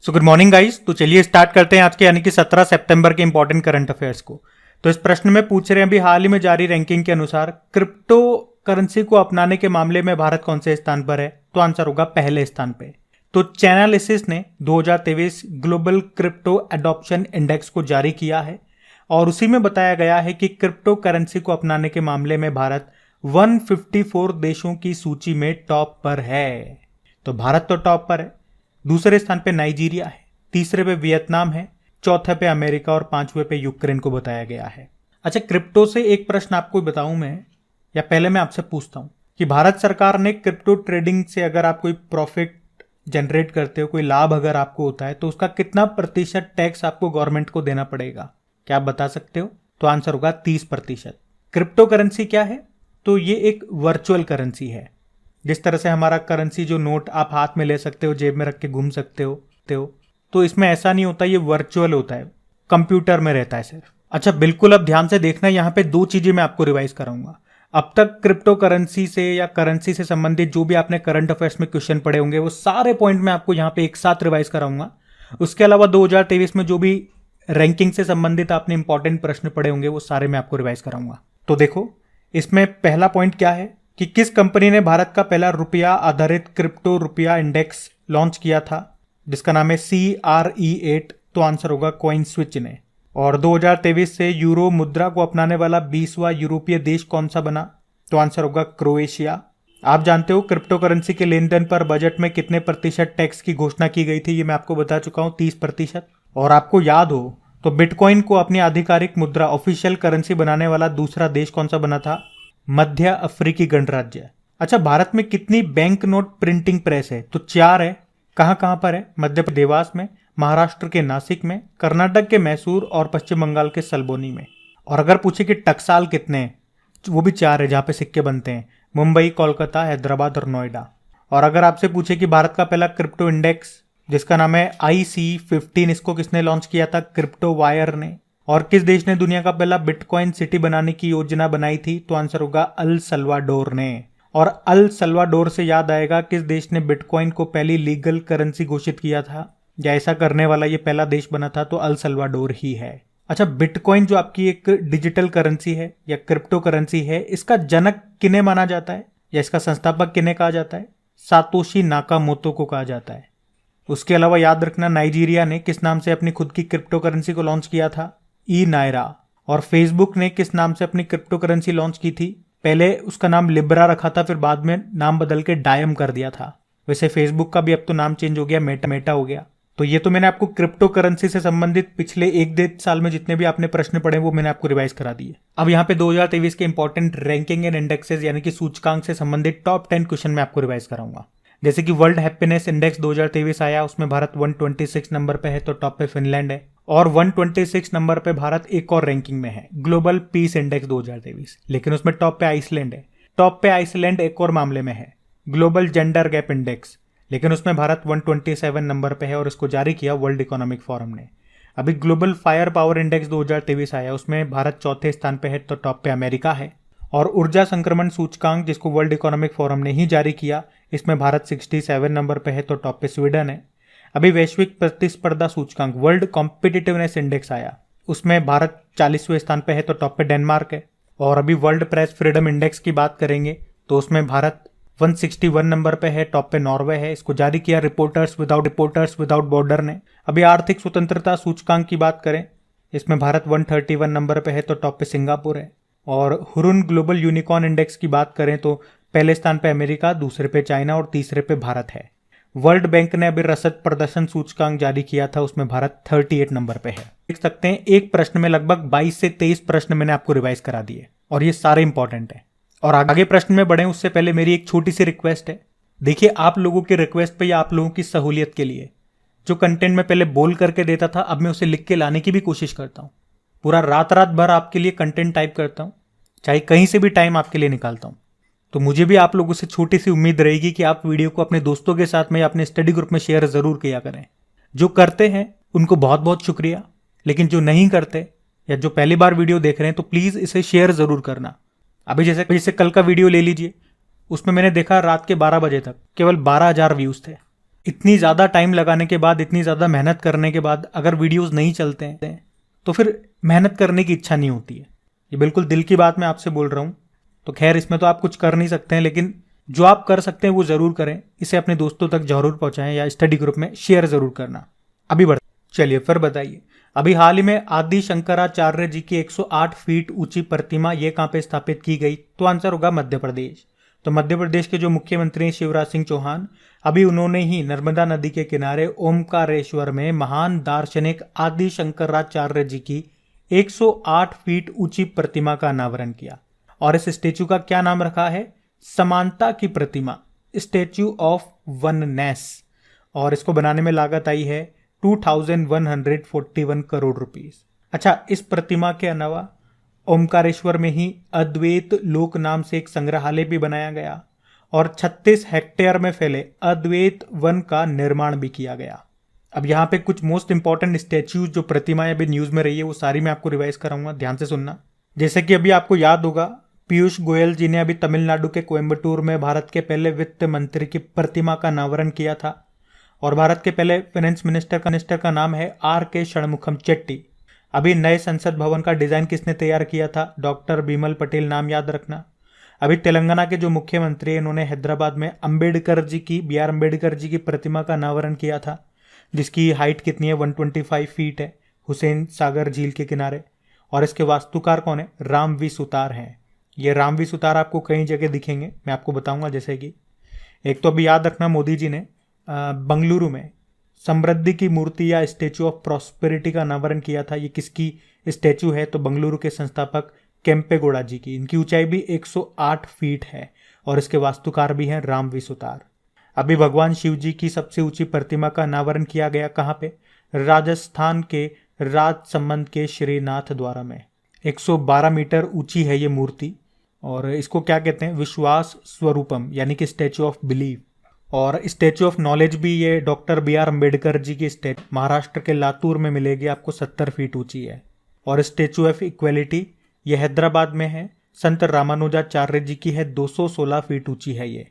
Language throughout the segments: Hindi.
So good morning guys. तो चलिए स्टार्ट करते हैं आज के यानी कि 17 सितंबर के इंपॉर्टेंट करंट अफेयर्स को। तो इस प्रश्न में पूछ रहे हैं अभी हाल ही में जारी रैंकिंग के अनुसार क्रिप्टो करेंसी को अपनाने के मामले में भारत कौन से स्थान पर है। तो आंसर होगा पहले स्थान पे। तो चैनालिसिस ने 2023 ग्लोबल क्रिप्टो एडॉप्शन इंडेक्स को जारी किया है और उसी में बताया गया है कि क्रिप्टो करेंसी को अपनाने के मामले में भारत 154 देशों की सूची में टॉप पर है। तो भारत तो टॉप पर है, दूसरे स्थान पे नाइजीरिया है, तीसरे पे वियतनाम है, चौथे पे अमेरिका और पांचवें पे यूक्रेन को बताया गया है। अच्छा, क्रिप्टो से एक प्रश्न आपको बताऊं मैं, या पहले मैं आपसे पूछता हूं कि भारत सरकार ने क्रिप्टो ट्रेडिंग से अगर आप कोई प्रॉफिट जनरेट करते हो, कोई लाभ अगर आपको होता है, तो उसका कितना प्रतिशत टैक्स आपको गवर्नमेंट को देना पड़ेगा? क्या आप बता सकते हो? तो आंसर होगा 30%। क्रिप्टो करेंसी क्या है? तो ये एक वर्चुअल करेंसी है। जिस तरह से हमारा करेंसी जो नोट आप हाथ में ले सकते हो, जेब में रख के घूम सकते हो, तो इसमें ऐसा नहीं होता, ये वर्चुअल होता है, कंप्यूटर में रहता है सिर्फ। अच्छा, बिल्कुल अब ध्यान से देखना, यहाँ पे दो चीजें मैं आपको रिवाइज कराऊंगा। अब तक क्रिप्टो करेंसी से या करेंसी से संबंधित जो भी आपने करंट अफेयर्स में क्वेश्चन पढ़े होंगे वो सारे पॉइंट मैं आपको यहाँ पे एक साथ रिवाइज कराऊंगा। उसके अलावा 2023 में जो भी रैंकिंग से संबंधित आपने इंपॉर्टेंट प्रश्न पढ़े होंगे वो सारे मैं आपको रिवाइज कराऊंगा। तो देखो, इसमें पहला पॉइंट क्या है कि किस कंपनी ने भारत का पहला रुपया आधारित क्रिप्टो रुपया इंडेक्स लॉन्च किया था, जिसका नाम है CRE8। तो आंसर होगा कॉइन स्विच ने। और 2023 से यूरो मुद्रा को अपनाने वाला 20वां यूरोपीय देश कौन सा बना? तो आंसर होगा क्रोएशिया। आप जानते हो क्रिप्टो करेंसी के लेन देन पर बजट में कितने प्रतिशत टैक्स की घोषणा की गई थी? ये मैं आपको बता चुका हूं, 30%। और आपको याद हो तो बिटकॉइन को अपनी आधिकारिक मुद्रा ऑफिशियल करेंसी बनाने वाला दूसरा देश कौन सा बना था? मध्य अफ्रीकी गणराज्य। अच्छा, भारत में कितनी बैंक नोट प्रिंटिंग प्रेस है? तो 4 है। कहां कहां पर है? मध्य प्रदेश देवास में, महाराष्ट्र के नासिक में, कर्नाटक के मैसूर और पश्चिम बंगाल के सलबोनी में। और अगर पूछे कि टकसाल कितने हैं, वो भी 4 है जहां पे सिक्के बनते हैं, मुंबई, कोलकाता, हैदराबाद और नोएडा। और अगर आपसे पूछे कि भारत का पहला क्रिप्टो इंडेक्स जिसका नाम है IC15, इसको किसने लॉन्च किया था? क्रिप्टो वायर ने। और किस देश ने दुनिया का पहला बिटकॉइन सिटी बनाने की योजना बनाई थी? तो आंसर होगा अल सल्वाडोर ने। और अल सल्वाडोर से याद आएगा किस देश ने बिटकॉइन को पहली लीगल करेंसी घोषित किया था, या ऐसा करने वाला ये पहला देश बना था? तो अल सल्वाडोर ही है। अच्छा, बिटकॉइन जो आपकी एक डिजिटल करेंसी है या क्रिप्टो करेंसी है, इसका जनक किन्हें माना जाता है या इसका संस्थापक किन्हें कहा जाता है? सातोशी नाकामोतो को कहा जाता है। उसके अलावा याद रखना, नाइजीरिया ने किस नाम से अपनी खुद की क्रिप्टो करेंसी को लॉन्च किया था? ई नायरा। और फेसबुक ने किस नाम से अपनी क्रिप्टो करेंसी लॉन्च की थी? पहले उसका नाम लिब्रा रखा था, फिर बाद में नाम बदल के डायम कर दिया था। वैसे फेसबुक का भी अब तो नाम चेंज हो गया, मेटा हो गया। तो ये तो मैंने आपको क्रिप्टो करेंसी से संबंधित पिछले 1-1.5 साल में जितने भी आपने प्रश्न पढ़े वो मैंने आपको रिवाइज करा दिए। अब यहाँ पे 2023 के इंपॉर्टेंट रैंकिंग एंड इंडेक्सेस यानी कि सूचकांक से संबंधित टॉप 10 क्वेश्चन मैं आपको रिवाइज कराऊंगा। जैसे कि वर्ल्ड हैप्पीनेस इंडेक्स 2023 आया, उसमें भारत 126 नंबर पे है, तो टॉप पे फिनलैंड है। और 126 नंबर पे भारत एक और रैंकिंग में है, ग्लोबल पीस इंडेक्स 2023, लेकिन उसमें टॉप पे आइसलैंड है। टॉप पे आइसलैंड एक और मामले में है, ग्लोबल जेंडर गैप इंडेक्स, लेकिन उसमें भारत 127 नंबर पे है और इसको जारी किया वर्ल्ड इकोनॉमिक फोरम ने। अभी ग्लोबल फायर पावर इंडेक्स 2023 आया, उसमें भारत चौथे स्थान पे है, तो टॉप पे अमेरिका है। और ऊर्जा संक्रमण सूचकांक जिसको वर्ल्ड इकोनॉमिक फोरम ने ही जारी किया, इसमें भारत 67 नंबर पे है, तो टॉप पे स्वीडन है। अभी वैश्विक प्रतिस्पर्धा सूचकांक वर्ल्ड कॉम्पिटिटिवनेस इंडेक्स आया, उसमें भारत 40वें स्थान पे है, तो टॉप पे डेनमार्क है। और अभी वर्ल्ड प्रेस फ्रीडम इंडेक्स की बात करेंगे तो उसमें भारत 161 नंबर पे है, टॉप पे नॉर्वे है। इसको जारी किया रिपोर्टर्स विदाउट बॉर्डर ने। अभी आर्थिक स्वतंत्रता सूचकांक की बात करें, इसमें भारत 131 नंबर पे है, तो टॉप पे सिंगापुर है। और हुरुन ग्लोबल यूनिकॉर्न इंडेक्स की बात करें तो पहले स्थान पे अमेरिका, दूसरे पे चाइना और तीसरे पे भारत है। वर्ल्ड बैंक ने अभी रसद प्रदर्शन सूचकांक जारी किया था, उसमें भारत 38 नंबर पे है। देख सकते हैं एक प्रश्न में लगभग 22 से 23 प्रश्न मैंने आपको रिवाइज करा दिए और ये सारे इंपॉर्टेंट है। और आगे प्रश्न में बढ़े उससे पहले मेरी एक छोटी सी रिक्वेस्ट है। देखिए, आप लोगों के रिक्वेस्ट पे या आप लोगों की सहूलियत के लिए जो कंटेंट मैं पहले बोल करके देता था, अब मैं उसे लिख के लाने की भी कोशिश करता हूँ। पूरा रात भर आपके लिए कंटेंट टाइप करता हूँ, चाहे कहीं से भी टाइम आपके लिए निकालता हूँ। तो मुझे भी आप लोगों से छोटी सी उम्मीद रहेगी कि आप वीडियो को अपने दोस्तों के साथ में या अपने स्टडी ग्रुप में शेयर जरूर किया करें। जो करते हैं उनको बहुत बहुत शुक्रिया, लेकिन जो नहीं करते या जो पहली बार वीडियो देख रहे हैं तो प्लीज इसे शेयर जरूर करना। अभी जैसे कल का वीडियो ले लीजिए, उसमें मैंने देखा रात के 12 बजे तक केवल 12,000 व्यूज थे। इतनी ज़्यादा टाइम लगाने के बाद, इतनी ज़्यादा मेहनत करने के बाद अगर वीडियोस नहीं चलते हैं तो फिर मेहनत करने की इच्छा नहीं होती है। ये बिल्कुल दिल की बात मैं आपसे बोल रहा हूँ। तो खैर, इसमें तो आप कुछ कर नहीं सकते हैं, लेकिन जो आप कर सकते हैं वो ज़रूर करें। इसे अपने दोस्तों तक ज़रूर पहुँचाएं या स्टडी ग्रुप में शेयर ज़रूर करना। अभी बढ़ चलिए फिर बताइए, अभी हाल ही में आदि शंकराचार्य जी की 108 फीट ऊंची प्रतिमा ये कहाँ पे स्थापित की गई? तो आंसर होगा मध्य प्रदेश। तो मध्य प्रदेश के जो मुख्यमंत्री हैं शिवराज सिंह चौहान, अभी उन्होंने ही नर्मदा नदी के किनारे ओमकारेश्वर में महान दार्शनिक आदि शंकराचार्य जी की 108 फीट ऊंची प्रतिमा का अनावरण किया। और इस स्टेचू का क्या नाम रखा है? समानता की प्रतिमा, स्टेचू ऑफ वननेस। और इसको बनाने में लागत आई है 2141 करोड़ रुपीस। अच्छा, इस प्रतिमा के अलावा ओमकारेश्वर में ही अद्वैत लोक नाम से एक संग्रहालय भी बनाया गया और 36 हेक्टेयर में फैले अद्वैत वन का निर्माण भी किया गया। अब यहाँ पे कुछ मोस्ट इंपॉर्टेंट स्टैच्यूज, जो प्रतिमाएं अभी न्यूज में रही है, वो सारी मैं आपको रिवाइज कराऊंगा, ध्यान से सुनना। जैसे कि अभी आपको याद होगा, पीयूष गोयल जी ने अभी तमिलनाडु के कोयम्बटूर में भारत के पहले वित्त मंत्री की प्रतिमा का अनावरण किया था। और भारत के पहले फाइनेंस मिनिस्टर का नाम है R.K. षणमुखम चेट्टी। अभी नए संसद भवन का डिजाइन किसने तैयार किया था? डॉक्टर बिमल पटेल, नाम याद रखना। अभी तेलंगाना के जो मुख्यमंत्री हैं, इन्होंने हैदराबाद में B.R. अम्बेडकर जी की प्रतिमा का अनावरण किया था, जिसकी हाइट कितनी है? 125 फीट है, हुसैन सागर झील के किनारे। और इसके वास्तुकार कौन है? राम वी सुतार हैं। ये राम वी सुतार आपको कई जगह दिखेंगे, मैं आपको बताऊंगा। जैसे कि एक तो अभी याद रखना, मोदी जी ने बंगलुरु में समृद्धि की मूर्ति या स्टैचू ऑफ प्रॉस्पेरिटी का अनावरण किया था। ये किसकी स्टैचू है? तो बंगलुरु के संस्थापक केम्पेगौड़ा जी की। इनकी ऊंचाई भी 108 फीट है और इसके वास्तुकार भी हैं राम वी सुतार। अभी भगवान शिव जी की सबसे ऊंची प्रतिमा का अनावरण किया गया कहाँ पे? राजस्थान के राजसमंद के श्रीनाथ द्वारा में। 112 मीटर ऊंची है ये मूर्ति और इसको क्या कहते हैं? विश्वास स्वरूपम, यानी कि स्टैचू ऑफ बिलीव। और स्टैचू ऑफ नॉलेज भी ये डॉक्टर B.R. अम्बेडकर जी की स्टैचू महाराष्ट्र के लातूर में मिलेगी, आपको 70 फीट ऊंची है। और स्टैचू ऑफ इक्वेलिटी ये हैदराबाद में है, संत रामानुजाचार्य जी की है, 216 फीट ऊंची है ये।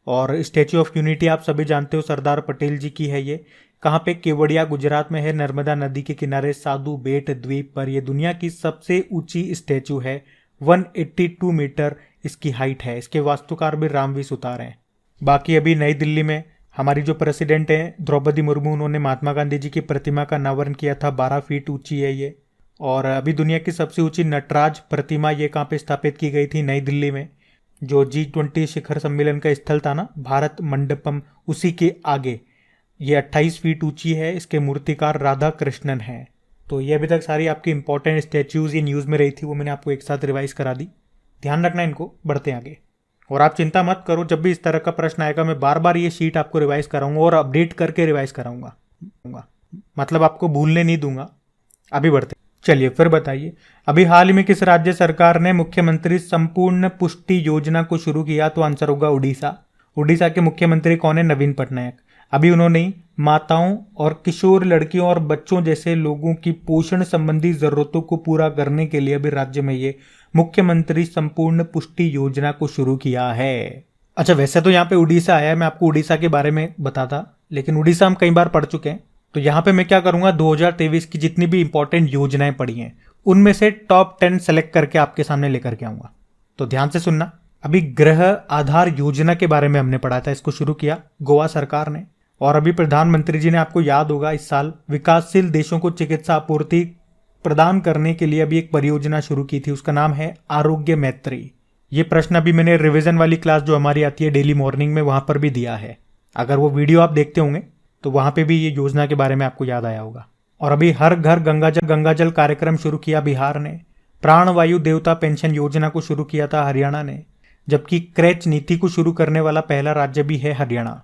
और स्टैचू ऑफ यूनिटी आप सभी जानते हो, सरदार पटेल जी की है ये। कहाँ पे? केवड़िया, गुजरात में है, नर्मदा नदी के किनारे साधु बेट द्वीप पर। यह दुनिया की सबसे ऊंची स्टैचू है, 182 मीटर इसकी हाइट है। इसके वास्तुकार भी राम वी सुतार हैं। बाकी अभी नई दिल्ली में हमारी जो प्रेसिडेंट हैं द्रौपदी मुर्मू, उन्होंने महात्मा गांधी जी की प्रतिमा का अनावरण किया था, 12 फीट ऊंची है ये। और अभी दुनिया की सबसे ऊंची नटराज प्रतिमा ये कहाँ पे स्थापित की गई थी? नई दिल्ली में, जो G20 शिखर सम्मेलन का स्थल था ना, भारत मंडपम, उसी के आगे। ये 28 फीट ऊंची है। इसके मूर्तिकार राधा कृष्णन हैं। तो ये अभी तक सारी आपकी इंपॉर्टेंट स्टैच्यूज ये न्यूज़ में रही थी, वो मैंने आपको एक साथ रिवाइज करा दी। ध्यान रखना इनको। बढ़ते आगे। और आप चिंता मत करो, जब भी इस तरह का प्रश्न आएगा मैं बार बार ये शीट आपको रिवाइज कराऊंगा और अपडेट करके रिवाइज कराऊंगा, मतलब आपको भूलने नहीं दूंगा। अभी बढ़ते चलिए फिर बताइए, अभी हाल ही में किस राज्य सरकार ने मुख्यमंत्री संपूर्ण पुष्टि योजना को शुरू किया? तो आंसर होगा उड़ीसा। उड़ीसा के मुख्यमंत्री कौन है? नवीन पटनायक। अभी उन्होंने माताओं और किशोर लड़कियों और बच्चों जैसे लोगों की पोषण संबंधी जरूरतों को पूरा करने के लिए अभी राज्य में ये मुख्यमंत्री संपूर्ण पुष्टि योजना को शुरू किया है। अच्छा, वैसे तो यहाँ पे उड़ीसा आया है, मैं आपको उड़ीसा के बारे में बताता, लेकिन उड़ीसा हम कई बार पढ़ चुके हैं। तो यहाँ पे मैं क्या करूंगा, 2023 की जितनी भी इंपॉर्टेंट योजनाएं पड़ी हैं उनमें से टॉप 10 सेलेक्ट करके आपके सामने लेकर के आऊंगा। तो ध्यान से सुनना। अभी गृह आधार योजना के बारे में हमने पढ़ा था, इसको शुरू किया गोवा सरकार ने। और अभी प्रधानमंत्री जी ने, आपको याद होगा, इस साल विकासशील देशों को चिकित्सा आपूर्ति प्रदान करने के लिए अभी एक परियोजना शुरू की थी, उसका नाम है आरोग्य मैत्री। ये प्रश्न अभी मैंने रिवीजन वाली क्लास जो हमारी आती है डेली मॉर्निंग में, वहां पर भी दिया है। अगर वो वीडियो आप देखते होंगे तो वहां पे भी ये योजना के बारे में आपको याद आया होगा। और अभी हर घर गंगाजल कार्यक्रम शुरू किया बिहार ने। प्राणवायु देवता पेंशन योजना को शुरू किया था हरियाणा ने, जबकि क्रैच नीति को शुरू करने वाला पहला राज्य भी है हरियाणा।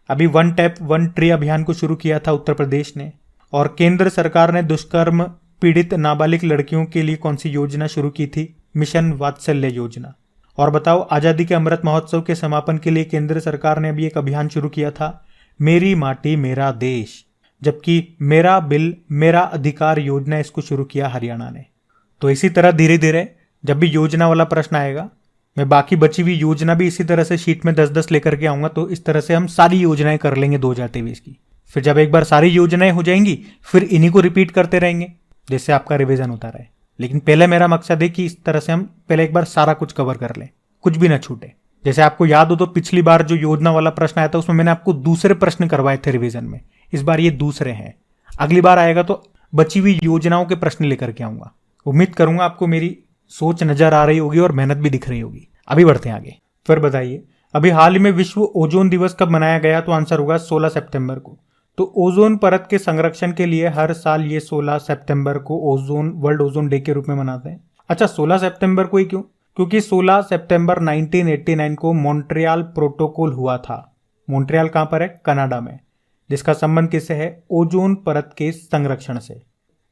अभी वन टैप वन ट्री अभियान को शुरू किया था उत्तर प्रदेश ने। और केंद्र सरकार ने दुष्कर्म पीड़ित नाबालिग लड़कियों के लिए कौन सी योजना शुरू की थी? मिशन वात्सल्य योजना। और बताओ, आजादी के अमृत महोत्सव के समापन के लिए केंद्र सरकार ने अभी एक अभियान शुरू किया था, मेरी माटी मेरा देश, जबकि मेरा बिल मेरा अधिकार योजना, इसको शुरू किया हरियाणा ने। तो इसी तरह धीरे धीरे जब भी योजना वाला प्रश्न आएगा मैं बाकी बची हुई योजना भी इसी तरह से शीट में 10-10 लेकर के आऊंगा, तो इस तरह से हम सारी योजनाएं कर लेंगे 2023 की। फिर जब एक बार सारी योजनाएं हो जाएंगी फिर इन्हीं को रिपीट करते रहेंगे जिससे आपका रिवीजन होता रहे। लेकिन पहले मेरा मकसद है कि इस तरह से हम पहले एक बार सारा कुछ कवर कर लें, कुछ भी ना छूटे। जैसे आपको याद हो तो पिछली बार जो योजना वाला प्रश्न आया था उसमें मैंने आपको दूसरे प्रश्न करवाए थे रिवीजन में, इस बार ये दूसरे हैं। अगली बार आएगा तो बची हुई योजनाओं के प्रश्न लेकर के आऊंगा। उम्मीद करूंगा आपको मेरी सोच नजर आ रही होगी और मेहनत भी दिख रही होगी। अभी बढ़ते हैं आगे। फिर बताइए, अभी हाल ही में विश्व ओजोन दिवस कब मनाया गया? तो आंसर होगा 16 सितंबर को। तो ओजोन परत के संरक्षण के लिए हर साल ये 16 सितंबर को वर्ल्ड ओजोन डे के रूप में मनाते हैं। अच्छा, 16 सितंबर को ही क्यों? क्योंकि 16 सितंबर 1989 को मॉन्ट्रियल प्रोटोकॉल हुआ था। मॉन्ट्रियल कहां पर है? कनाडा में। जिसका संबंध किससे है? ओजोन परत के संरक्षण से।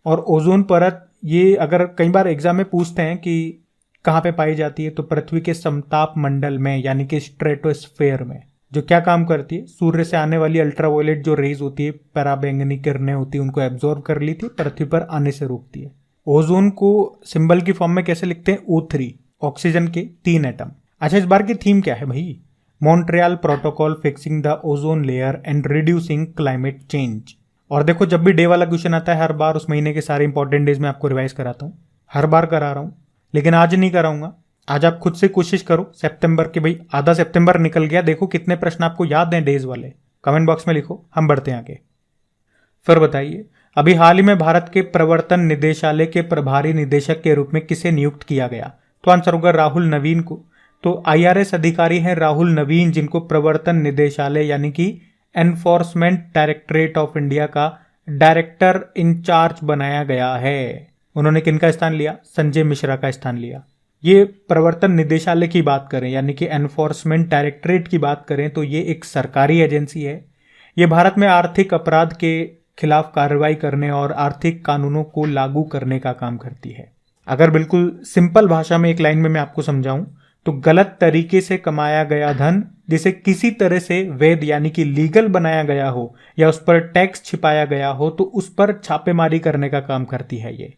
और ओजोन परत ये अगर कई बार एग्जाम में पूछते हैं कि कहाँ पे पाई जाती है, तो पृथ्वी के समताप मंडल में यानी कि स्ट्रेटोस्फेयर में। जो क्या काम करती है? सूर्य से आने वाली अल्ट्रावायलेट जो रेज होती है, पराबैंगनी किरणें होती है, उनको एब्जॉर्ब कर ली थी, पृथ्वी पर आने से रोकती है। ओजोन को सिंबल की फॉर्म में कैसे लिखते हैं? O3, ऑक्सीजन के 3 एटम। अच्छा, इस बार की थीम क्या है भाई? Montreal protocol fixing the ozone layer and reducing climate change. और देखो, जब भी डे वाला क्वेश्चन आता है हर बार उस महीने के सारे इंपॉर्टेंट डेज में आपको रिवाइज कराता हूँ, हर बार करा रहा हूँ, लेकिन आज नहीं कराऊंगा। आज आप खुद से कोशिश करो सितंबर के, भाई आधा सितंबर निकल गया, देखो कितने प्रश्न आपको याद हैं डेज वाले, कमेंट बॉक्स में लिखो, हम बढ़ते हैं आगे। फिर बताइए, अभी हाल ही में भारत के प्रवर्तन निदेशालय के प्रभारी निदेशक के रूप में किसे नियुक्त किया गया? तो आंसर होगा राहुल नवीन को। तो IRS अधिकारी हैं राहुल नवीन, जिनको प्रवर्तन निदेशालय यानी कि एनफोर्समेंट डायरेक्टरेट ऑफ इंडिया का डायरेक्टर इंचार्ज बनाया गया है। उन्होंने किनका स्थान लिया? संजय मिश्रा का स्थान लिया। ये प्रवर्तन निदेशालय की बात करें यानी कि एनफोर्समेंट डायरेक्टरेट की बात करें तो ये एक सरकारी एजेंसी है। ये भारत में आर्थिक अपराध के खिलाफ कार्रवाई करने और आर्थिक कानूनों को लागू करने का काम करती है। अगर बिल्कुल सिंपल भाषा में एक लाइन में मैं आपको समझाऊं तो गलत तरीके से कमाया गया धन जिसे किसी तरह से वैध यानी कि लीगल बनाया गया हो या उस पर टैक्स छिपाया गया हो तो उस पर छापेमारी करने का काम करती है ये।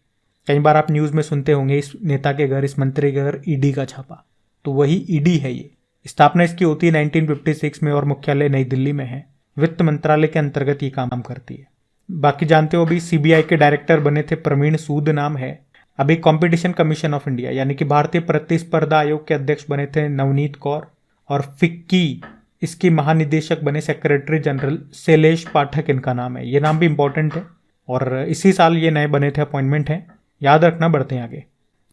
कई बार आप न्यूज में सुनते होंगे इस नेता के घर, इस मंत्री के घर ईडी का छापा, तो वही ईडी है ये। स्थापना इसकी होती है 1956 में और मुख्यालय नई दिल्ली में है। वित्त मंत्रालय के अंतर्गत ये काम करती है। बाकी जानते हो अभी CBI के डायरेक्टर बने थे प्रवीण सूद नाम है। अभी कंपटीशन कमीशन ऑफ इंडिया यानी कि भारतीय प्रतिस्पर्धा आयोग के अध्यक्ष बने थे नवनीत कौर। और फिक्की इसकी महानिदेशक बने सेक्रेटरी जनरल शैलेश पाठक, इनका नाम है। ये नाम भी इंपॉर्टेंट है और इसी साल ये नए बने थे, अपॉइंटमेंट है, याद रखना। बढ़ते हैं आगे।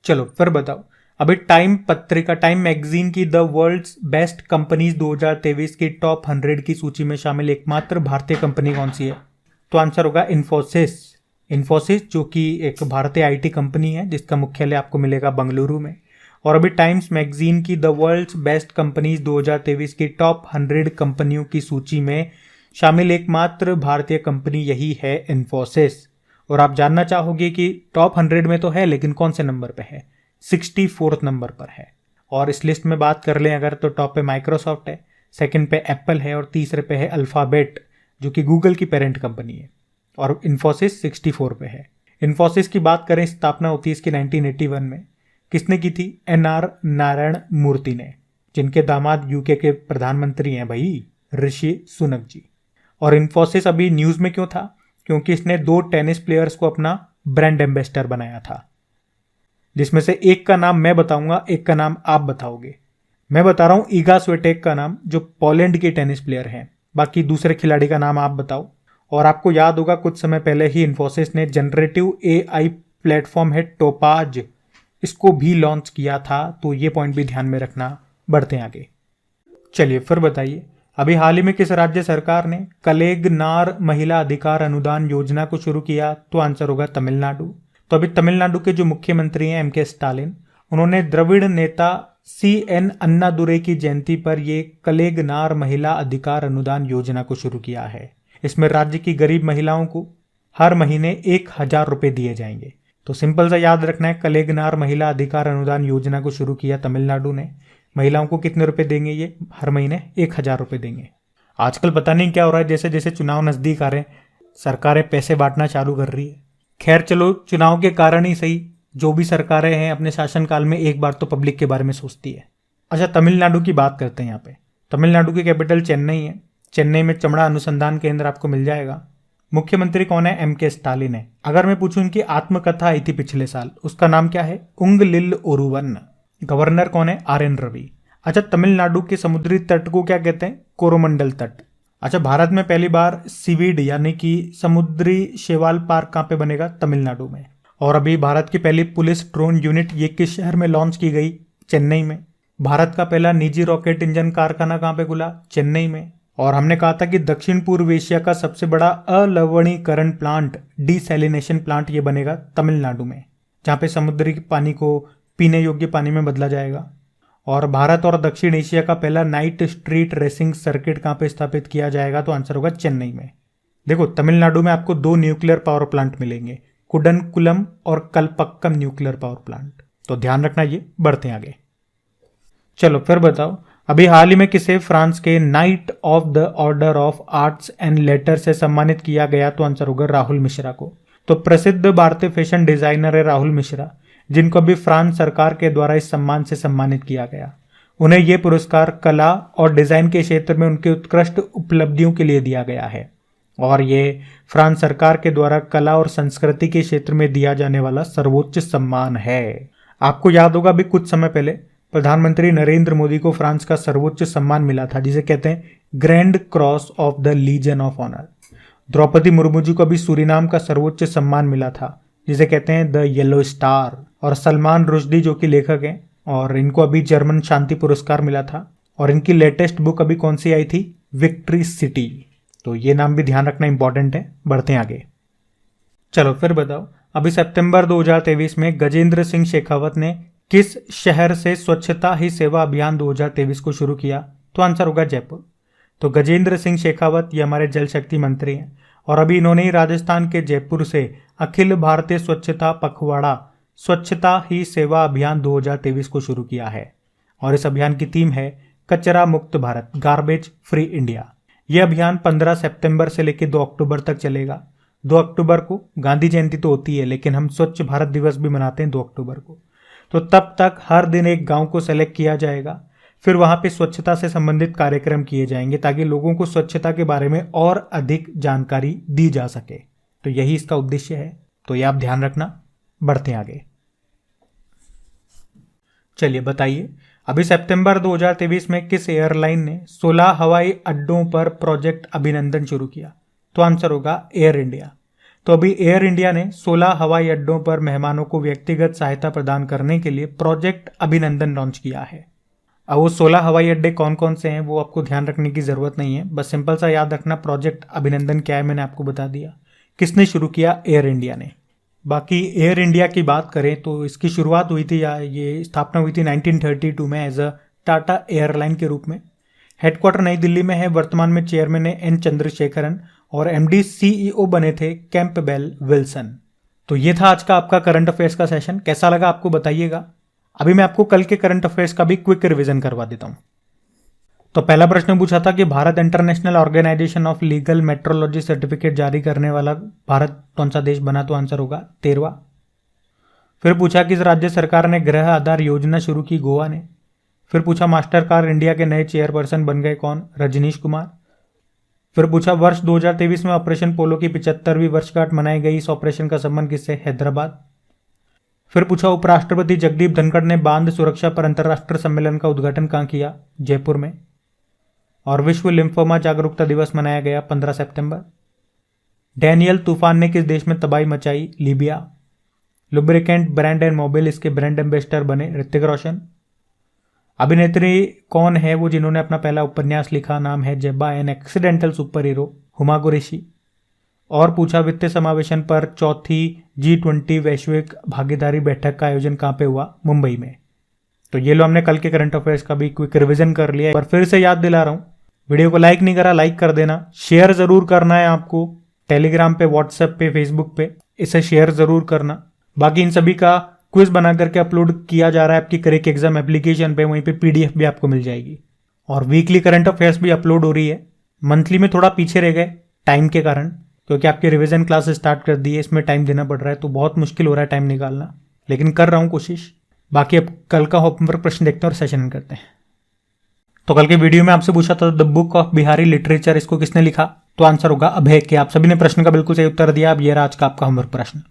चलो फिर बताओ, अभी टाइम पत्रिका, टाइम मैगजीन की द वर्ल्ड्स बेस्ट कंपनीज 2023 की टॉप 100 की सूची में शामिल एकमात्र भारतीय कंपनी कौन सी है? तो आंसर होगा इन्फोसिस। इन्फोसिस जो कि एक भारतीय IT कंपनी है जिसका मुख्यालय आपको मिलेगा बंगलुरु में। और अभी टाइम्स मैगजीन की द वर्ल्ड्स बेस्ट कंपनीज 2023 की टॉप 100 कंपनियों की सूची में शामिल एकमात्र भारतीय कंपनी यही है, इन्फोसिस। और आप जानना चाहोगे कि टॉप 100 में तो है लेकिन कौन से नंबर पे है? 64 नंबर पर है। और इस लिस्ट में बात कर लें अगर तो टॉप पे माइक्रोसॉफ्ट है, सेकंड पे एप्पल है और तीसरे पे है अल्फाबेट जो कि गूगल की पेरेंट कंपनी है। और इन्फोसिस 64 पे है। इन्फोसिस की बात करें, स्थापना होती है इसकी 1981 में। किसने की थी? NR नारायण मूर्ति ने, जिनके दामाद UK के प्रधानमंत्री हैं भाई, ऋषि सुनक जी। और इन्फोसिस अभी न्यूज में क्यों था? क्योंकि इसने 2 टेनिस प्लेयर्स को अपना ब्रांड एम्बेसडर बनाया था, जिसमें से एक का नाम मैं बताऊंगा, एक का नाम आप बताओगे। मैं बता रहा हूं ईगा स्विटेक का नाम, जो पोलैंड के टेनिस प्लेयर हैं। बाकी दूसरे खिलाड़ी का नाम आप बताओ। और आपको याद होगा कुछ समय पहले ही इन्फोसिस ने जनरेटिव AI प्लेटफॉर्म है टोपाज, इसको भी लॉन्च किया था, तो ये पॉइंट भी ध्यान में रखना। बढ़ते हैं आगे। चलिए फिर बताइए, अभी हाल ही में किस राज्य सरकार ने कलेगनार महिला अधिकार अनुदान योजना को शुरू किया? तो आंसर होगा तमिलनाडु। तो अभी तमिलनाडु के जो मुख्यमंत्री हैं MK स्टालिन, उन्होंने द्रविड़ नेता CN अन्नादुरै की जयंती पर ये कलेगनार महिला अधिकार अनुदान योजना को शुरू किया है। इसमें राज्य की गरीब महिलाओं को हर महीने 1000 रुपए दिए जाएंगे। तो सिंपल सा याद रखना है, कलेगनार महिला अधिकार अनुदान योजना को शुरू किया तमिलनाडु ने। महिलाओं को कितने रुपए देंगे? ये हर महीने 1000 रुपए देंगे। आजकल पता नहीं क्या हो रहा है, जैसे जैसे चुनाव नजदीक आ रहे हैं सरकारें पैसे बांटना चालू कर रही है। खैर चलो, चुनाव के कारण ही सही, जो भी सरकारें हैं अपने शासनकाल में एक बार तो पब्लिक के बारे में सोचती है। अच्छा, तमिलनाडु की बात करते हैं यहाँ पे। तमिलनाडु की कैपिटल चेन्नई है। चेन्नई में चमड़ा अनुसंधान केंद्र आपको मिल जाएगा। मुख्यमंत्री कौन है? एम के स्टालिन है। अगर मैं पूछूं इनकी आत्मकथा आई थी पिछले साल, उसका नाम क्या है? उंगलिल ओरुवन। गवर्नर कौन है? R N Ravi. अच्छा, तमिलनाडु के समुद्री तट को क्या कहते हैं? कोरोमंडल तट। अच्छा, भारत में पहली बार सीवीड यानी कि समुद्री शैवाल पार्क कहाँ पे बनेगा? तमिलनाडु में। और अभी भारत की पहली पुलिस ड्रोन यूनिट ये किस शहर में लॉन्च की गई? चेन्नई में। भारत का पहला निजी रॉकेट इंजन कारखाना कहाँ पे खुला? चेन्नई में। और हमने कहा था कि दक्षिण पूर्व एशिया का सबसे बड़ा अलवणीकरण प्लांट, डिसैलिनेशन प्लांट, ये बनेगा तमिलनाडु में, जहाँ पे समुद्री पानी को पीने योग्य पानी में बदला जाएगा। और भारत और दक्षिण एशिया का पहला नाइट स्ट्रीट रेसिंग सर्किट कहाँ पे स्थापित किया जाएगा? तो आंसर होगा चेन्नई में। देखो, तमिलनाडु में आपको 2 न्यूक्लियर पावर प्लांट मिलेंगे, कुडनकुलम और कलपक्कम न्यूक्लियर पावर प्लांट। तो ध्यान रखना ये। बढ़ते हैं आगे। चलो फिर बताओ, अभी हाल ही में किसे फ्रांस के night of the order of arts and later से सम्मानित किया गया? तो आंसर होगा राहुल मिश्रा को। तो प्रसिद्ध भारतीय फैशन डिजाइनर है राहुल मिश्रा, जिनको अभी फ्रांस सरकार के द्वारा इस सम्मान से सम्मानित किया गया। उन्हें यह पुरस्कार कला और डिजाइन के क्षेत्र में उनकी उत्कृष्ट उपलब्धियों के लिए दिया गया है। और ये फ्रांस सरकार के द्वारा कला और संस्कृति के क्षेत्र में दिया जाने वाला सर्वोच्च सम्मान है। आपको याद होगा, अभी कुछ समय पहले प्रधानमंत्री नरेंद्र मोदी को फ्रांस का सर्वोच्च सम्मान मिला था, जिसे कहते हैं grand cross of the legion of honour. Draupadi Murmu ji को अभी सूरीनाम का सर्वोच्च सम्मान मिला था, जिसे कहते हैं द येलो स्टार। और सलमान रुश्दी जो कि लेखक हैं, और इनको अभी जर्मन शांति पुरस्कार मिला था। और इनकी लेटेस्ट बुक अभी कौन सी आई थी? Victory city. तो ये नाम भी ध्यान रखना इंपॉर्टेंट है। बढ़ते हैं आगे। चलो फिर बताओ, अभी सितंबर 2023 में गजेंद्र सिंह शेखावत ने किस शहर से स्वच्छता ही सेवा अभियान 2023 को शुरू किया? तो आंसर होगा जयपुर। तो गजेंद्र सिंह शेखावत ये हमारे जल शक्ति मंत्री हैं, और अभी इन्होंने ही राजस्थान के जयपुर से अखिल भारतीय स्वच्छता पखवाड़ा स्वच्छता ही सेवा अभियान 2023 को शुरू किया है। और इस अभियान की थीम है कचरा मुक्त भारत, गार्बेज फ्री इंडिया। यह अभियान 15 सितंबर से लेकर 2 अक्टूबर तक चलेगा। 2 अक्टूबर को गांधी जयंती तो होती है, लेकिन हम स्वच्छ भारत दिवस भी मनाते हैं 2 अक्टूबर को। तो तब तक हर दिन एक गांव को सेलेक्ट किया जाएगा, फिर वहां पे स्वच्छता से संबंधित कार्यक्रम किए जाएंगे, ताकि लोगों को स्वच्छता के बारे में और अधिक जानकारी दी जा सके। तो यही इसका उद्देश्य है। तो ये आप ध्यान रखना। बढ़ते हैं आगे। चलिए बताइए, अभी सितंबर 2023 में किस एयरलाइन ने 16 हवाई अड्डों पर प्रोजेक्ट अभिनंदन शुरू किया? तो आंसर होगा एयर इंडिया। तो अभी एयर इंडिया ने 16 हवाई अड्डों पर मेहमानों को व्यक्तिगत सहायता प्रदान करने के लिए प्रोजेक्ट अभिनंदन लॉन्च किया है। अब वो 16 हवाई अड्डे कौन कौन से हैं वो आपको ध्यान रखने की जरूरत नहीं है, बस सिंपल सा याद रखना प्रोजेक्ट अभिनंदन क्या है, मैंने आपको बता दिया। किसने शुरू किया? एयर इंडिया ने। बाकी एयर इंडिया की बात करें तो इसकी शुरुआत हुई थी, या ये स्थापना हुई थी 1932 में एज अ टाटा एयरलाइन के रूप में। हेडक्वार्टर नई दिल्ली में है। वर्तमान में चेयरमैन है एन चंद्रशेखरन, और एमडी सीईओ बने थे कैंपबेल विल्सन। तो ये था आज का आपका करंट अफेयर्स का सेशन। कैसा लगा आपको बताइएगा। अभी मैं आपको कल के करंट अफेयर्स का भी क्विक रिवीजन करवा देता हूं। तो पहला प्रश्न पूछा था कि Bharat International Organization of Legal Metrology certificate जारी करने वाला भारत कौन सा देश बना? तो आंसर होगा 13वां। फिर पूछा किस राज्य सरकार ने गृह आधार योजना शुरू की? गोवा ने। फिर पूछा मास्टर कार्ड इंडिया के नए चेयरपर्सन बन गए कौन? रजनीश कुमार। फिर पूछा वर्ष 2023 में ऑपरेशन पोलो की 75वीं वर्षगांठ मनाई गई, इस ऑपरेशन का संबंध किससे? हैदराबाद। फिर पूछा उपराष्ट्रपति जगदीप धनखड़ ने बांध सुरक्षा पर अंतर्राष्ट्रीय सम्मेलन का उद्घाटन कहाँ किया? जयपुर में। और विश्व लिम्फोमा जागरूकता दिवस मनाया गया 15 सितंबर। डैनियल तूफान ने किस देश में तबाही मचाई? Libya. Lubricant brand and Mobil इसके ब्रांड एम्बेसडर बने ऋतिक रोशन। अभिनेत्री कौन है वो जिन्होंने अपना पहला उपन्यास लिखा? नाम है जेबा an accidental super hero, Huma Qureshi. और पूछा वित्तीय समावेशन पर चौथी G20 वैश्विक भागीदारी बैठक का आयोजन कहाँ पे हुआ? मुंबई में। तो ये लो हमने कल के करंट अफेयर्स का भी क्विक रिवीजन कर लिया है। पर फिर से याद दिला रहा हूँ, वीडियो को लाइक नहीं करा, लाइक कर देना। शेयर जरूर करना है आपको, टेलीग्राम पे, व्हाट्सएप पे, फेसबुक पे, इसे शेयर जरूर करना। बाकी इन सभी का क्विज बना करके अपलोड किया जा रहा है आपकी क्रेक एग्जाम एप्लीकेशन पे, वहीं पे PDF भी आपको मिल जाएगी। और वीकली करंट अफेयर्स भी अपलोड हो रही है। मंथली में थोड़ा पीछे रह गए टाइम के कारण, क्योंकि आपकी रिवीजन क्लास स्टार्ट कर दी है, इसमें टाइम देना पड़ रहा है, तो बहुत मुश्किल हो रहा है टाइम निकालना, लेकिन कर रहा हूँ कोशिश। बाकी अब कल का होमवर्क प्रश्न देखते हैं और सेशन करते हैं। तो कल के वीडियो में आपसे पूछा था the book of Bihari literature, इसको किसने लिखा? तो आंसर होगा अभय के। आप सभी ने प्रश्न का बिल्कुल सही उत्तर दिया। अब ये रहा आज का आपका होमवर्क प्रश्न।